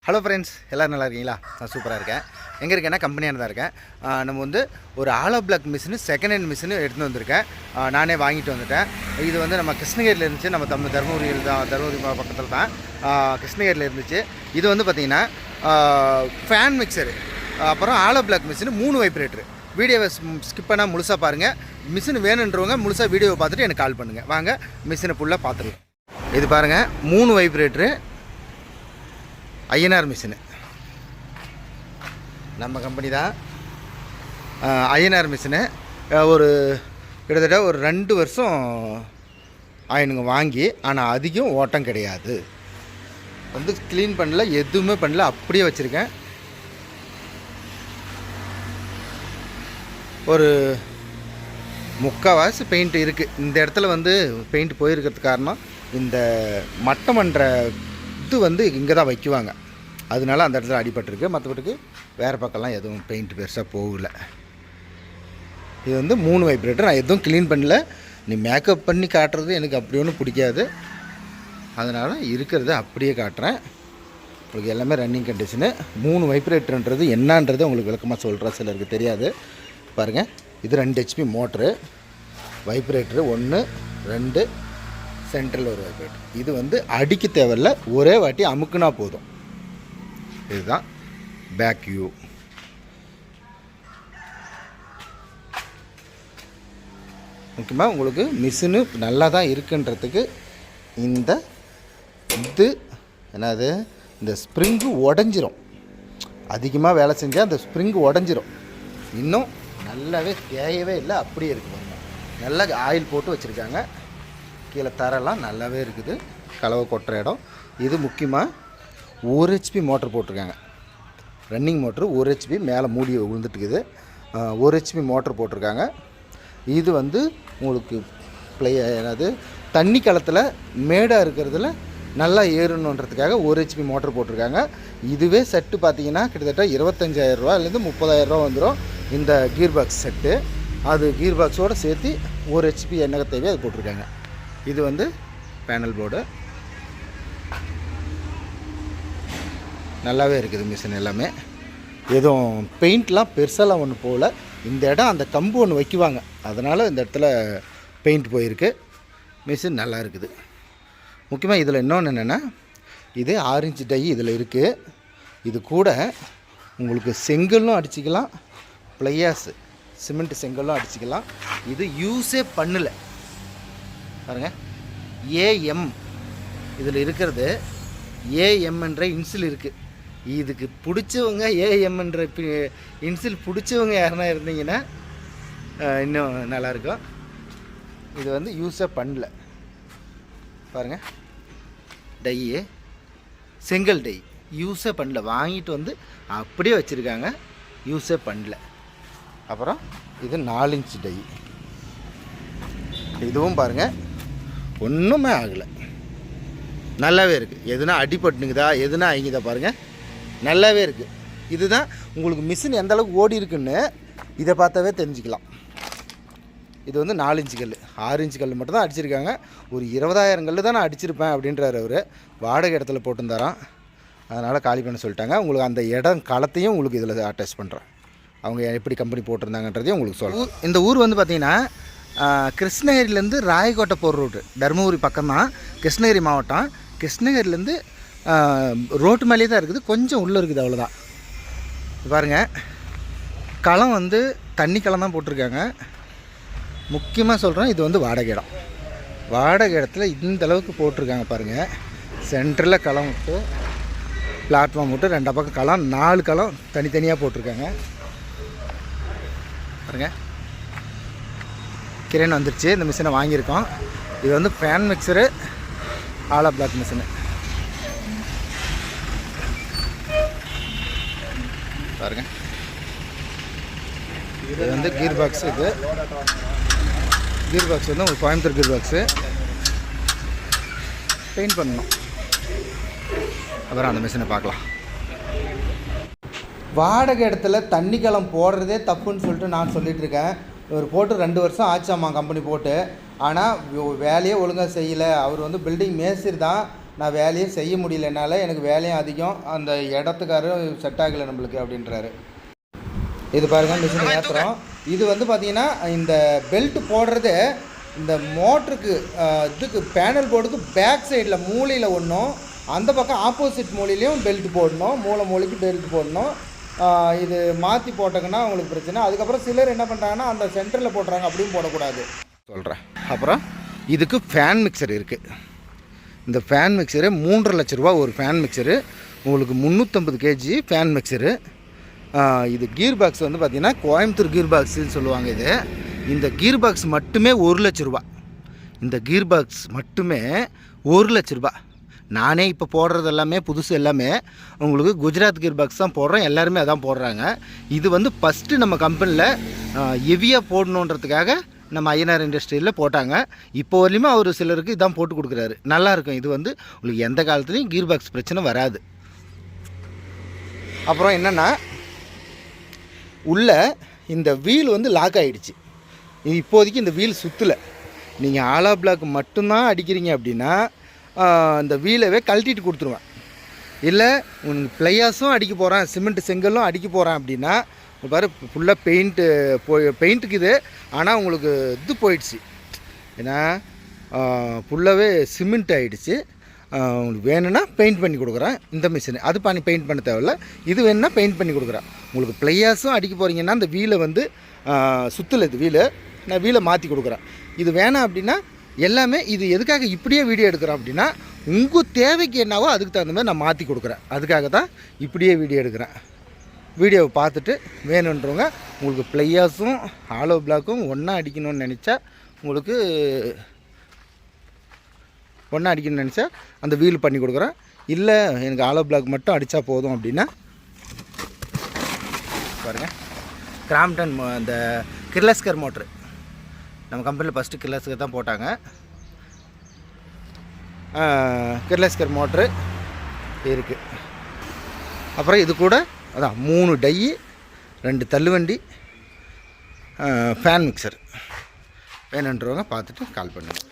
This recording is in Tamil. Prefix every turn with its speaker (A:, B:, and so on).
A: ஹலோ ஃப்ரெண்ட்ஸ், எல்லோரும் நல்லா இருக்கீங்களா? நான் சூப்பராக இருக்கேன். எங்கே இருக்கேன்னா கம்பெனியாக தான் இருக்கேன். நம்ம வந்து ஒரு hollow block machine, second hand machine எடுத்துகிட்டு வந்திருக்கேன். நானே வாங்கிட்டு வந்துட்டேன். இது வந்து நம்ம கிருஷ்ணகிரியில் இருந்துச்சு. நம்ம தருமபுரியில் தான், தருமபுரி பக்கத்தில் தான் கிருஷ்ணகிரியில் இருந்துச்சு. இது வந்து பார்த்திங்கன்னா ஃபேன் மிக்சரு, அப்புறம் ஆலோ பிளாக் மிஷினு, 3 வைப்ரேட்டரு. வீடியோவை ஸ்கிப் பண்ணால் முழுசாக பாருங்கள். மிஷின் வேணுன்றவங்க முழுசாக வீடியோவை பார்த்துட்டு எனக்கு கால் பண்ணுங்கள். வாங்க மிஷினை ஃபுல்லாக பார்த்துருவோம். இது பாருங்கள், 3 வைப்ரேட்டரு, ஐஎன்ஆர் மிஷினு. நம்ம கம்பெனி தான் ஐஎன்ஆர் மிஷினு. ஒரு கிட்டத்தட்ட ஒரு 2 வருஷம் ஆயினுங்க வாங்கி. ஆனால் அதிகம் ஓட்டம் கிடையாது. வந்து க்ளீன் பண்ணல, எதுவுமே பண்ணல, அப்படியே வச்சுருக்கேன். ஒரு 3/4 பெயிண்ட் இருக்குது. இந்த இடத்துல வந்து பெயிண்ட் போயிருக்கிறதுக்கு காரணம் இந்த மட்டம் பண்ணுற இது வந்து இங்கே தான் வைக்குவாங்க. அதனால அந்த இடத்துல அடிபட்டிருக்கு. மற்றபடிக்கு வேறு பக்கம்லாம் எதுவும் பெயிண்ட் பெருசாக போகல. இது வந்து 3 வைப்ரேட்டர். நான் எதுவும் க்ளீன் பண்ணல. நீ மேக்கப் பண்ணி காட்டுறது எனக்கு அப்படி ஒன்றும் பிடிக்காது. அதனால் இருக்கிறத அப்படியே காட்டுறேன். உங்களுக்கு எல்லாமே ரன்னிங் கண்டிஷனு. 3 வைப்ரேட்டர்ன்றது என்னன்றது உங்களுக்கு விளக்கமாக சொல்கிறேன், சிலருக்கு தெரியாது. பாருங்கள், இது 2 HP மோட்ரு. வைப்ரேட்டரு 1 2, சென்ட்ரல் ஒரு வைப்ரேட்டர். இது வந்து அடிக்க தேவையில்ல, ஒரே வாட்டி அமுக்குனா போதும். இதுதான் பேக் வியூ. முக்கியமாக உங்களுக்கு மிஷினு நல்லா தான் இருக்குன்றதுக்கு இந்த இது என்னது, இந்த ஸ்ப்ரிங்கு உடஞ்சிரும். அதிகமாக வேலை செஞ்சால் அந்த ஸ்ப்ரிங்கு உடஞ்சிரும். இன்னும் நல்லாவே தேயவே இல்லை, அப்படியே இருக்குது. நல்லா ஆயில் போட்டு வச்சுருக்காங்க. கீழே தரெல்லாம் நல்லாவே இருக்குது. கலவை கொட்டுற இடம் இது. முக்கியமாக 1 HP மோட்டர் போட்டிருக்காங்க. ரன்னிங் மோட்ரு 1 HP மேலே மூடி விழுந்துட்டுக்குது. 1 HP மோட்டர் போட்டிருக்காங்க. இது வந்து உங்களுக்கு என்னது, தண்ணி காலத்தில் மேடாக இருக்கிறதுல நல்லா ஏறணுன்றதுக்காக 1 HP மோட்டர் போட்டிருக்காங்க. இதுவே செட்டு பார்த்திங்கன்னா கிட்டத்தட்ட 25,000 ரூபாயிலேருந்து 30,000 ரூபா வந்துடும். இந்த கீர் பாக்ஸ் செட்டு, அது கீர் பாக்ஸோடு சேர்த்து 1 HP என்ன தேவையோ அது போட்டிருக்காங்க. இது வந்து பேனல் போர்டு. நல்லாவே இருக்குது மிஷின் எல்லாமே. எதுவும் பெயிண்ட்லாம் பெருசாலாம் ஒன்று போகல. இந்த இடம் அந்த கம்பு ஒன்று வைக்குவாங்க, அதனால் இந்த இடத்துல பெயிண்ட் போயிருக்கு. மிஷின் நல்லா இருக்குது. முக்கியமாக இதில் இன்னொன்று என்னென்னா, இது 6 இன்ச் டை இதில் இருக்குது. இது கூட உங்களுக்கு செங்கலும் அடிச்சிக்கலாம், ப்ளையாஸு சிமெண்ட் செங்கலும் அடிச்சிக்கலாம். இது யூஸே பண்ணலை பாருங்கள். ஏஎம் இதில் இருக்கிறது ஏஎம்ன்ற இன்சில் இருக்குது. இதுக்கு பிடிச்சவங்க, ஏஎம்ன்ற இன்சில் பிடிச்சவங்க யாருன்னா இருந்தீங்கன்னா இன்னும் நல்லாயிருக்கும். இது வந்து யூஸே பண்ணல பாருங்கள். டையே செங்கல் டை யூஸே பண்ணல, வாங்கிட்டு வந்து அப்படியே வச்சுருக்காங்க, யூஸே பண்ணல. அப்புறம் இது 4 இன்ச் டை. இதுவும் பாருங்கள், ஒன்றுமே ஆகலை, நல்லாவே இருக்குது. எதுனா அடிபட்டுனுக்குதா, எதுனா ஆகிக்குதா பாருங்கள், நல்லாவே இருக்குது. இதுதான் உங்களுக்கு மிஷின் எந்த அளவுக்கு ஓடி இருக்குன்னு இதை பார்த்தாவே தெரிஞ்சுக்கலாம். இது வந்து 4 இன்ச்சு கல், 6 இன்ச்சு கல் மட்டும் தான் அடிச்சிருக்காங்க. ஒரு 20,000 கல் தான் நான் அடிச்சிருப்பேன் அப்படின்றார் அவர். வாடகை இடத்துல போட்டுருந்தாராம், அதனால் காலி பண்ண சொல்லிட்டாங்க. உங்களுக்கு அந்த இடம் களத்தையும் உங்களுக்கு இதில் அட்டாச் பண்ணுறேன். அவங்க எப்படி கம்பெனி போட்டிருந்தாங்கன்றதையும் உங்களுக்கு சொல்கிறேன். இந்த ஊர் வந்து பார்த்திங்கன்னா கிருஷ்ணகிரிலேருந்து ராயக்கோட்டை போகிற ரூட்டு, தருமபுரி பக்கம்தான், கிருஷ்ணகிரி மாவட்டம். கிருஷ்ணகிரிலேருந்து ரோட்டு மேலேயே தான் இருக்குது, கொஞ்சம் உள்ளே இருக்குது, அவ்வளோதான். பாருங்கள், களம் வந்து தண்ணி களம் தான் போட்டிருக்காங்க. முக்கியமாக சொல்கிறேன், இது வந்து வாடகை இடம். வாடகை இடத்துல இந்த அளவுக்கு போட்டிருக்காங்க பாருங்கள். சென்டரில் களம் விட்டு, பிளாட்ஃபார்ம் விட்டு, 2 பக்கம் களம், 4 களம் தனித்தனியாக போட்டிருக்காங்க பாருங்கள். கிரேன் வந்துருச்சு. இந்த மிஷினை வாங்கியிருக்கோம். இது வந்து ஃபேன் மிக்சரு, ஆலோ பிளாக் மிஷினு பாருங்கள். இது வந்து கீர் பாக்ஸு. இது கீர் பாக்ஸ் வந்து உங்களுக்கு கோயம்புத்தூர் கீர் பாக்ஸு. பெயிண்ட் பண்ணணும். அப்புறம் அந்த மிஷினை பார்க்கலாம். வாடகை இடத்துல தண்ணி கலம் போடுறதே தப்புன்னு சொல்லிட்டு நான் சொல்லிகிட்ருக்கேன். இவர் போட்டு 2 வருஷம் ஆச்சாம்மா கம்பெனி போட்டு. ஆனால் வேலையே ஒழுங்காக செய்யலை. அவர் வந்து பில்டிங் மேஸ்திரி தான், நான் வேலையை செய்ய முடியல, என்னால் எனக்கு வேலையும் அதிகம், அந்த இடத்துக்காரும் செட் ஆகலை நம்மளுக்கு அப்படின்றாரு. இது பாருங்கள் மிஷின் ஏற்றுறோம். இது வந்து பார்த்திங்கன்னா இந்த பெல்ட் போடுறது இந்த மோட்டருக்கு இதுக்கு பேனல் போர்டுக்கு பேக் சைடில் மூலையில் ஒன்றும், அந்த பக்கம் ஆப்போசிட் மூலையிலையும் பெல்ட் போடணும், மூளைக்கு பெல்ட் போடணும். இது மாற்றி போட்டாங்கன்னா உங்களுக்கு பிரச்சனை. அதுக்கப்புறம் சிலர் என்ன பண்ணுறாங்கன்னா அந்த சென்டரில் போடுறாங்க, அப்படியும் போடக்கூடாது சொல்கிறேன். அப்புறம் இதுக்கு ஃபேன் மிக்சர் இருக்குது. இந்த ஃபேன் மிக்சரு 3.5 லட்ச ரூபா ஒரு ஃபேன் மிக்சரு, உங்களுக்கு 350 கேஜி ஃபேன் மிக்சரு. இது கீர் பாக்ஸ் வந்து பார்த்திங்கன்னா கோயம்புத்தூர் கீர் பாக்ஸுன்னு சொல்லுவாங்க. இந்த கீர் பாக்ஸ் மட்டுமே 1 லட்ச ரூபா. இந்த கீர் பாக்ஸ் மட்டுமே 1 லட்ச ரூபா. நானே இப்போ போடுறது எல்லாமே புதுசு எல்லாமே உங்களுக்கு குஜராத் கீர் பாக்ஸ் தான் போடுறோம், எல்லாருமே அதான் போடுறாங்க. இது வந்து ஃபஸ்ட்டு நம்ம கம்பெனியில் ஹெவியாக போடணுன்றதுக்காக நம்ம ஐயனார் இண்டஸ்ட்ரியில் போட்டாங்க. இப்போ வரையுமே அவர் சிலருக்கு இதான் போட்டு கொடுக்குறாரு, நல்லாயிருக்கும். இது வந்து உங்களுக்கு எந்த காலத்துலேயும் கீர் பாக்ஸ் பிரச்சனை வராது. அப்புறம் என்னென்னா உள்ள இந்த வீல் வந்து லாக் ஆகிடுச்சு. இப்போதைக்கு இந்த வீல் சுற்றலை. நீங்கள் ஆலா பிளாக் மட்டும்தான் அடிக்கிறீங்க அப்படின்னா இந்த வீலவே கழட்டிட்டு கொடுத்துருவேன். இல்லை உங்களுக்கு பிளையாஸும் அடிக்க போகிறேன், சிமெண்ட் செங்கலும் அடிக்க போகிறேன் அப்படின்னா பாரு ஃபுல்லாக பெயிண்ட்டுக்கு இது. ஆனால் உங்களுக்கு இது போயிடுச்சு, ஏன்னா ஃபுல்லாகவே சிமெண்ட் ஆகிடுச்சு. உங்களுக்கு வேணும்னா பெயிண்ட் பண்ணி கொடுக்குறேன் இந்த மிஷின். அது பெயிண்ட் பண்ண தேவையில்ல, இது வேணும்னா பெயிண்ட் பண்ணி கொடுக்குறேன். உங்களுக்கு பிளையாஸும் அடிக்க போகிறீங்கன்னா அந்த வீலை வந்து சுற்றலை, இது வீலை நான் வீலை மாற்றி கொடுக்குறேன். இது வேணாம் அப்படின்னா எல்லாமே இது எதுக்காக இப்படியே வீடியோ எடுக்கிறோம் அப்படின்னா உங்கள் தேவைக்கு என்னவோ அதுக்கு தகுந்த மாதிரி நான் மாற்றி கொடுக்குறேன். அதுக்காக தான் இப்படியே வீடியோ எடுக்கிறேன். வீடியோவை பார்த்துட்டு வேணுன்றவங்க உங்களுக்கு பிளையாஸும் ஆலோ பிளாக்கும் ஒன்றா அடிக்கணும்னு நினச்சா உங்களுக்கு ஒன்றா அடிக்கணும்னு நினச்சா அந்த வீல் பண்ணி கொடுக்குறேன். இல்லை எனக்கு ஆலோ பிளாக் மட்டும் அடித்தா போதும் அப்படின்னா பாருங்கள், கிராம்டன் அந்த கிர்லஸ்கர் மோட்ரு நம்ம கம்பெனியில் ஃபஸ்ட்டு கிர்லஸ்கர் தான் போட்டாங்க. கிர்லஸ்கர் மோட்ரு இருக்குது. அப்புறம் இது கூட அதான் 3 டை, 2 தள்ளுவண்டி, ஃபேன் மிக்சர் வேணுன்றவங்க பார்த்துட்டு கால் பண்ணுங்கள்.